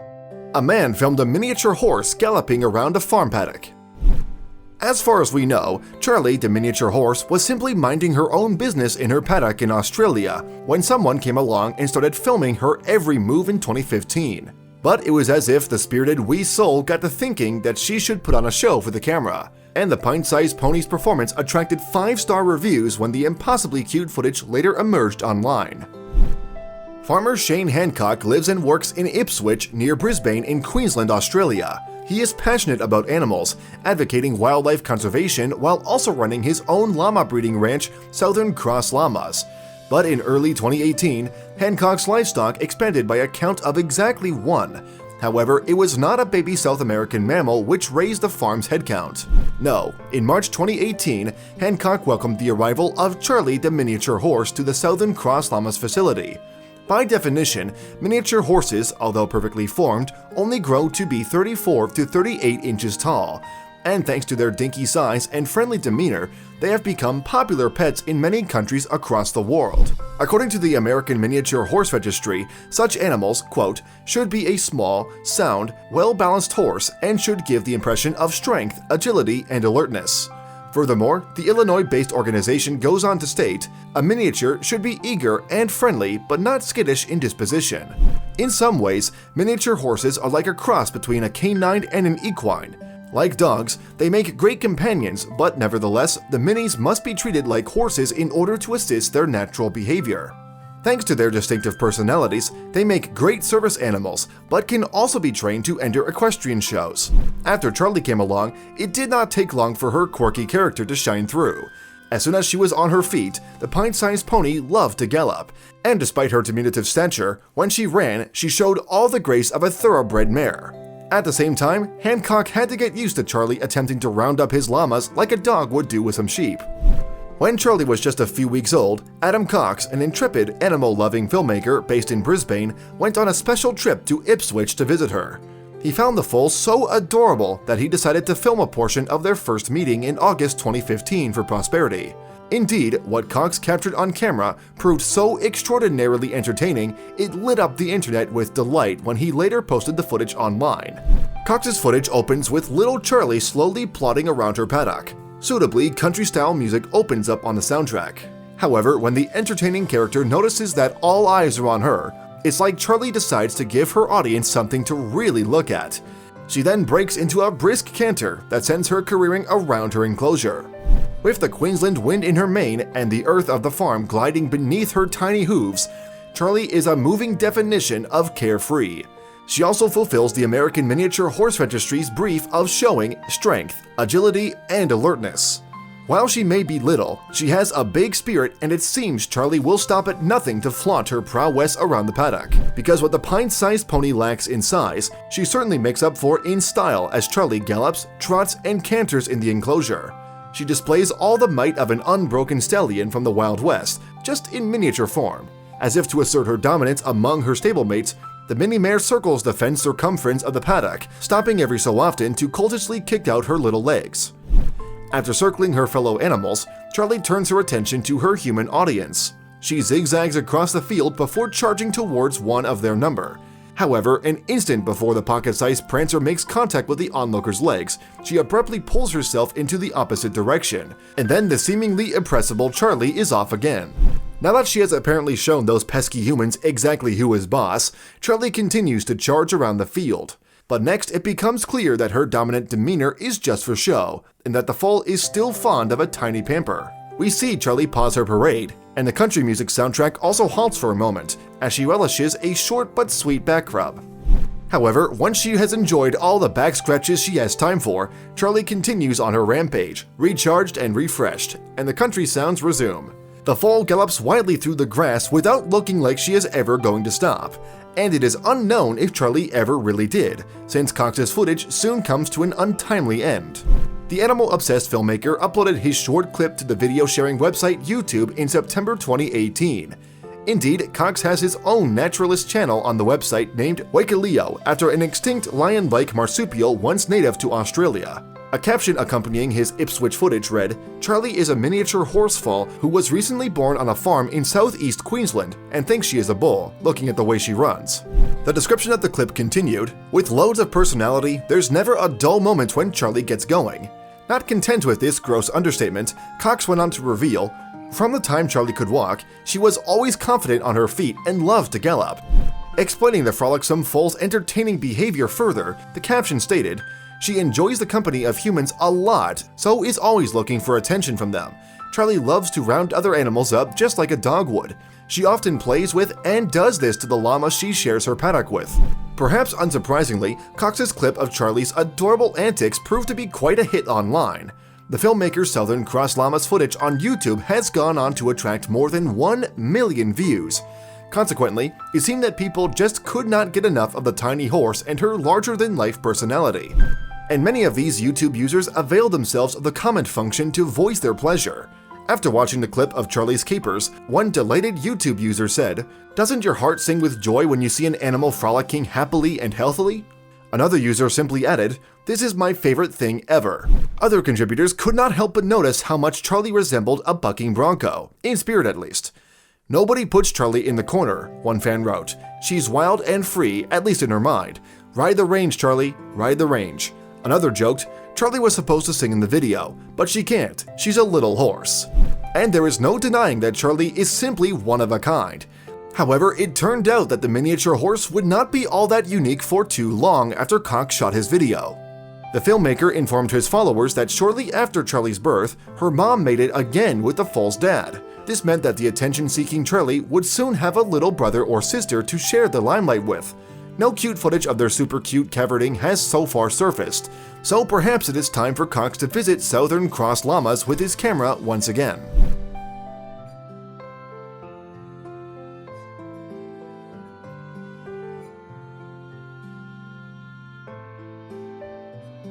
A man filmed a miniature horse galloping around a farm paddock. As far as we know, Charlie, the miniature horse, was simply minding her own business in her paddock in Australia when someone came along and started filming her every move in 2015. But it was as if the spirited wee soul got to thinking that she should put on a show for the camera, and the pint-sized pony's performance attracted 5-star reviews when the impossibly cute footage later emerged online. Farmer Shane Hancock lives and works in Ipswich near Brisbane in Queensland, Australia. He is passionate about animals, advocating wildlife conservation while also running his own llama breeding ranch, Southern Cross Llamas. But in early 2018, Hancock's livestock expanded by a count of exactly 1. However, it was not a baby South American mammal which raised the farm's headcount. No, in March 2018, Hancock welcomed the arrival of Charlie the miniature horse to the Southern Cross Llamas facility. By definition, miniature horses, although perfectly formed, only grow to be 34 to 38 inches tall, and thanks to their dinky size and friendly demeanor, they have become popular pets in many countries across the world. According to the American Miniature Horse Registry, such animals, quote, should be a small, sound, well-balanced horse and should give the impression of strength, agility, and alertness. Furthermore, the Illinois-based organization goes on to state, a miniature should be eager and friendly but not skittish in disposition. In some ways, miniature horses are like a cross between a canine and an equine. Like dogs, they make great companions, but nevertheless, the minis must be treated like horses in order to assist their natural behavior. Thanks to their distinctive personalities, they make great service animals, but can also be trained to enter equestrian shows. After Charlie came along, it did not take long for her quirky character to shine through. As soon as she was on her feet, the pint-sized pony loved to gallop, and despite her diminutive stature, when she ran, she showed all the grace of a thoroughbred mare. At the same time, Hancock had to get used to Charlie attempting to round up his llamas like a dog would do with some sheep. When Charlie was just a few weeks old, Adam Cox, an intrepid, animal-loving filmmaker based in Brisbane, went on a special trip to Ipswich to visit her. He found the foal so adorable that he decided to film a portion of their first meeting in August 2015 for posterity. Indeed, what Cox captured on camera proved so extraordinarily entertaining, it lit up the internet with delight when he later posted the footage online. Cox's footage opens with little Charlie slowly plodding around her paddock. Suitably, country-style music opens up on the soundtrack. However, when the entertaining character notices that all eyes are on her, it's like Charlie decides to give her audience something to really look at. She then breaks into a brisk canter that sends her careering around her enclosure. With the Queensland wind in her mane and the earth of the farm gliding beneath her tiny hooves, Charlie is a moving definition of carefree. She also fulfills the American Miniature Horse Registry's brief of showing strength, agility, and alertness. While she may be little, she has a big spirit, and it seems Charlie will stop at nothing to flaunt her prowess around the paddock. Because what the pint-sized pony lacks in size, she certainly makes up for in style as Charlie gallops, trots, and canters in the enclosure. She displays all the might of an unbroken stallion from the Wild West, just in miniature form. As if to assert her dominance among her stablemates, the mini-mare circles the fenced circumference of the paddock, stopping every so often to coltishly kick out her little legs. After circling her fellow animals, Charlie turns her attention to her human audience. She zigzags across the field before charging towards one of their number. However, an instant before the pocket-sized prancer makes contact with the onlooker's legs, she abruptly pulls herself into the opposite direction, and then the seemingly impressible Charlie is off again. Now that she has apparently shown those pesky humans exactly who is boss, Charlie continues to charge around the field. But next it becomes clear that her dominant demeanor is just for show, and that the foal is still fond of a tiny pamper. We see Charlie pause her parade, and the country music soundtrack also halts for a moment, as she relishes a short but sweet back rub. However, once she has enjoyed all the back scratches she has time for, Charlie continues on her rampage, recharged and refreshed, and the country sounds resume. The foal gallops wildly through the grass without looking like she is ever going to stop, and it is unknown if Charlie ever really did, since Cox's footage soon comes to an untimely end. The animal-obsessed filmmaker uploaded his short clip to the video-sharing website YouTube in September 2018. Indeed, Cox has his own naturalist channel on the website named Wakaleo after an extinct lion-like marsupial once native to Australia. A caption accompanying his Ipswich footage read, "Charlie is a miniature horsefall who was recently born on a farm in southeast Queensland and thinks she is a bull, looking at the way she runs." The description of the clip continued, "With loads of personality, there's never a dull moment when Charlie gets going." Not content with this gross understatement, Cox went on to reveal, "From the time Charlie could walk, she was always confident on her feet and loved to gallop." Explaining the frolicsome foal's entertaining behavior further, the caption stated, "She enjoys the company of humans a lot, so is always looking for attention from them. Charlie loves to round other animals up just like a dog would. She often plays with and does this to the llama she shares her paddock with." Perhaps unsurprisingly, Cox's clip of Charlie's adorable antics proved to be quite a hit online. The filmmaker's Southern Cross Llama's footage on YouTube has gone on to attract more than 1 million views. Consequently, it seemed that people just could not get enough of the tiny horse and her larger-than-life personality. And many of these YouTube users availed themselves of the comment function to voice their pleasure. After watching the clip of Charlie's capers, one delighted YouTube user said, "Doesn't your heart sing with joy when you see an animal frolicking happily and healthily?" Another user simply added, "This is my favorite thing ever." Other contributors could not help but notice how much Charlie resembled a bucking bronco, in spirit at least. "Nobody puts Charlie in the corner," one fan wrote. "She's wild and free, at least in her mind. Ride the range, Charlie, ride the range." Another joked, "Charlie was supposed to sing in the video, but she can't, she's a little horse." And there is no denying that Charlie is simply one of a kind. However, it turned out that the miniature horse would not be all that unique for too long after Cox shot his video. The filmmaker informed his followers that shortly after Charlie's birth, her mom made it again with the foal's dad. This meant that the attention-seeking Charlie would soon have a little brother or sister to share the limelight with. No cute footage of their super cute cavorting has so far surfaced, so perhaps it is time for Cox to visit Southern Cross Llamas with his camera once again.